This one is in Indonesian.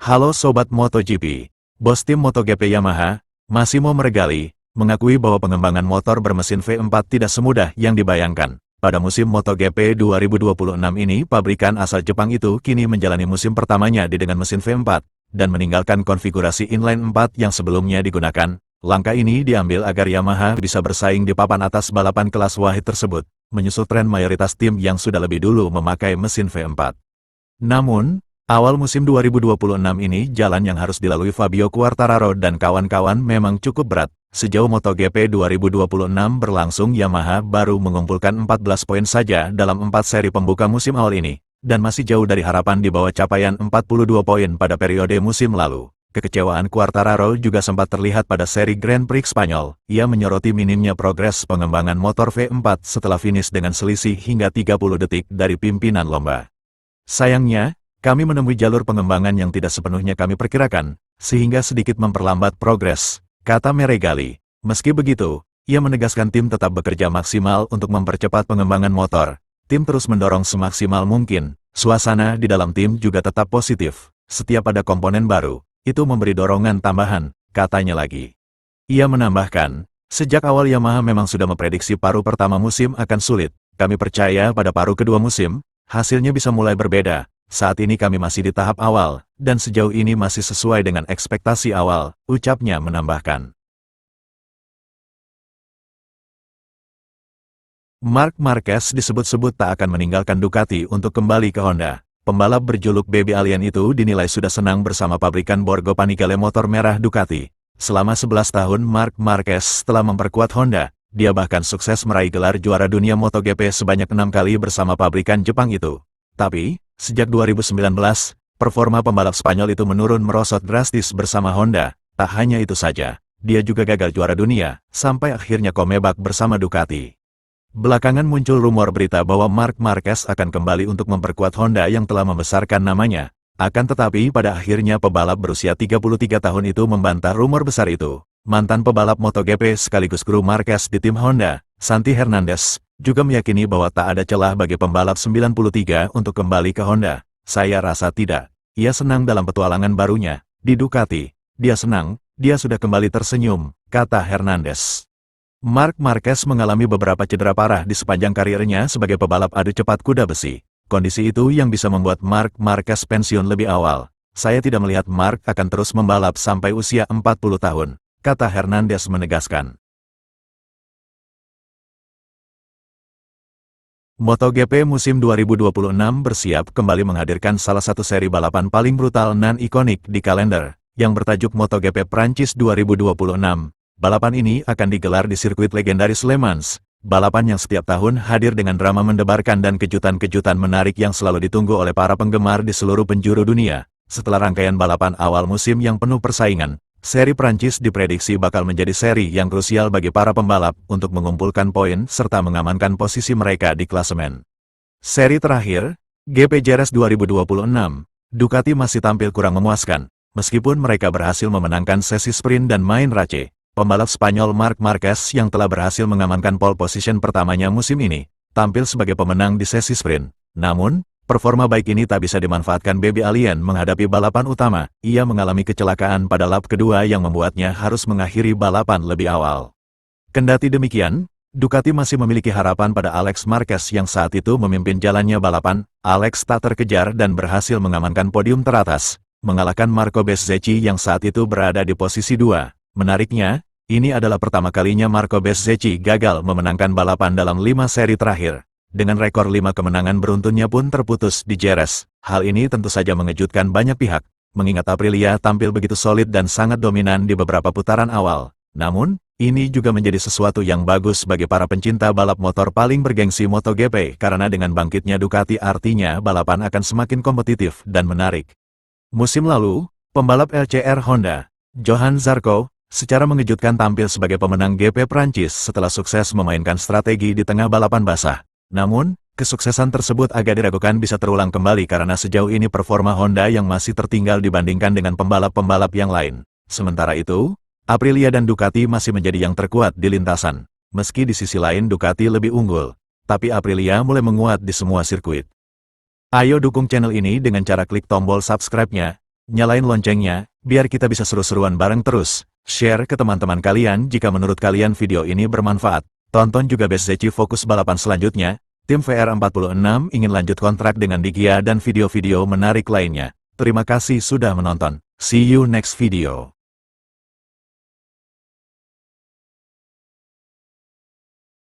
Halo Sobat MotoGP, bos tim MotoGP Yamaha, Massimo Meregali, mengakui bahwa pengembangan motor bermesin V4 tidak semudah yang dibayangkan. Pada musim MotoGP 2026 ini, pabrikan asal Jepang itu kini menjalani musim pertamanya dengan mesin V4, dan meninggalkan konfigurasi inline 4 yang sebelumnya digunakan. Langkah ini diambil agar Yamaha bisa bersaing di papan atas balapan kelas wahid tersebut, menyusul tren mayoritas tim yang sudah lebih dulu memakai mesin V4. Namun, awal musim 2026 ini jalan yang harus dilalui Fabio Quartararo dan kawan-kawan memang cukup berat. Sejauh MotoGP 2026 berlangsung, Yamaha baru mengumpulkan 14 poin saja dalam 4 seri pembuka musim awal ini, dan masih jauh dari harapan di bawah capaian 42 poin pada periode musim lalu. Kekecewaan Quartararo juga sempat terlihat pada seri Grand Prix Spanyol. Ia menyoroti minimnya progres pengembangan motor V4 setelah finish dengan selisih hingga 30 detik dari pimpinan lomba. Sayangnya, kami menemui jalur pengembangan yang tidak sepenuhnya kami perkirakan, sehingga sedikit memperlambat progres, kata Meregali. Meski begitu, ia menegaskan tim tetap bekerja maksimal untuk mempercepat pengembangan motor. Tim terus mendorong semaksimal mungkin. Suasana di dalam tim juga tetap positif. Setiap ada komponen baru, itu memberi dorongan tambahan, katanya lagi. Ia menambahkan, sejak awal Yamaha memang sudah memprediksi paruh pertama musim akan sulit. Kami percaya pada paruh kedua musim, hasilnya bisa mulai berbeda. Saat ini kami masih di tahap awal, dan sejauh ini masih sesuai dengan ekspektasi awal, ucapnya menambahkan. Marc Marquez disebut-sebut tak akan meninggalkan Ducati untuk kembali ke Honda. Pembalap berjuluk Baby Alien itu dinilai sudah senang bersama pabrikan Borgo Panigale motor merah Ducati. Selama 11 tahun Marc Marquez telah memperkuat Honda. Dia bahkan sukses meraih gelar juara dunia MotoGP sebanyak 6 kali bersama pabrikan Jepang itu. Tapi, sejak 2019, performa pembalap Spanyol itu menurun merosot drastis bersama Honda. Tak hanya itu saja, dia juga gagal juara dunia, sampai akhirnya comeback bersama Ducati. Belakangan muncul rumor berita bahwa Marc Marquez akan kembali untuk memperkuat Honda yang telah membesarkan namanya. Akan tetapi pada akhirnya pebalap berusia 33 tahun itu membantah rumor besar itu. Mantan pebalap MotoGP sekaligus kru Marquez di tim Honda, Santi Hernandez, juga meyakini bahwa tak ada celah bagi pembalap 93 untuk kembali ke Honda. Saya rasa tidak. Ia senang dalam petualangan barunya di Ducati. Dia senang, dia sudah kembali tersenyum, kata Hernandez. Marc Marquez mengalami beberapa cedera parah di sepanjang karirnya sebagai pebalap adu cepat kuda besi. Kondisi itu yang bisa membuat Marc Marquez pensiun lebih awal. Saya tidak melihat Marc akan terus membalap sampai usia 40 tahun, kata Hernandez menegaskan. MotoGP musim 2026 bersiap kembali menghadirkan salah satu seri balapan paling brutal dan ikonik di kalender, yang bertajuk MotoGP Prancis 2026. Balapan ini akan digelar di sirkuit legendaris Le Mans, balapan yang setiap tahun hadir dengan drama mendebarkan dan kejutan-kejutan menarik yang selalu ditunggu oleh para penggemar di seluruh penjuru dunia. Setelah rangkaian balapan awal musim yang penuh persaingan, seri Prancis diprediksi bakal menjadi seri yang krusial bagi para pembalap untuk mengumpulkan poin serta mengamankan posisi mereka di klasemen. Seri terakhir, GP Jerez 2026, Ducati masih tampil kurang memuaskan, meskipun mereka berhasil memenangkan sesi sprint dan main race. Pembalap Spanyol Marc Marquez yang telah berhasil mengamankan pole position pertamanya musim ini, tampil sebagai pemenang di sesi sprint. Namun, performa baik ini tak bisa dimanfaatkan Baby Alien menghadapi balapan utama. Ia mengalami kecelakaan pada lap kedua yang membuatnya harus mengakhiri balapan lebih awal. Kendati demikian, Ducati masih memiliki harapan pada Alex Marquez yang saat itu memimpin jalannya balapan. Alex tak terkejar dan berhasil mengamankan podium teratas, mengalahkan Marco Bezzecchi yang saat itu berada di posisi 2. Menariknya, ini adalah pertama kalinya Marco Bezzecchi gagal memenangkan balapan dalam 5 seri terakhir. Dengan rekor 5 kemenangan beruntunnya pun terputus di Jerez. Hal ini tentu saja mengejutkan banyak pihak, mengingat Aprilia tampil begitu solid dan sangat dominan di beberapa putaran awal. Namun, ini juga menjadi sesuatu yang bagus bagi para pencinta balap motor paling bergengsi MotoGP karena dengan bangkitnya Ducati artinya balapan akan semakin kompetitif dan menarik. Musim lalu, pembalap LCR Honda, Johann Zarco, secara mengejutkan tampil sebagai pemenang GP Prancis setelah sukses memainkan strategi di tengah balapan basah. Namun, kesuksesan tersebut agak diragukan bisa terulang kembali karena sejauh ini performa Honda yang masih tertinggal dibandingkan dengan pembalap-pembalap yang lain. Sementara itu, Aprilia dan Ducati masih menjadi yang terkuat di lintasan. Meski di sisi lain Ducati lebih unggul, tapi Aprilia mulai menguat di semua sirkuit. Ayo dukung channel ini dengan cara klik tombol subscribe-nya. nyalain loncengnya, biar kita bisa seru-seruan bareng terus. Share ke teman-teman kalian jika menurut kalian video ini bermanfaat. Tonton juga BSZC Fokus balapan selanjutnya. Tim VR46 ingin lanjut kontrak dengan Digia dan video-video menarik lainnya. Terima kasih sudah menonton. See you next video.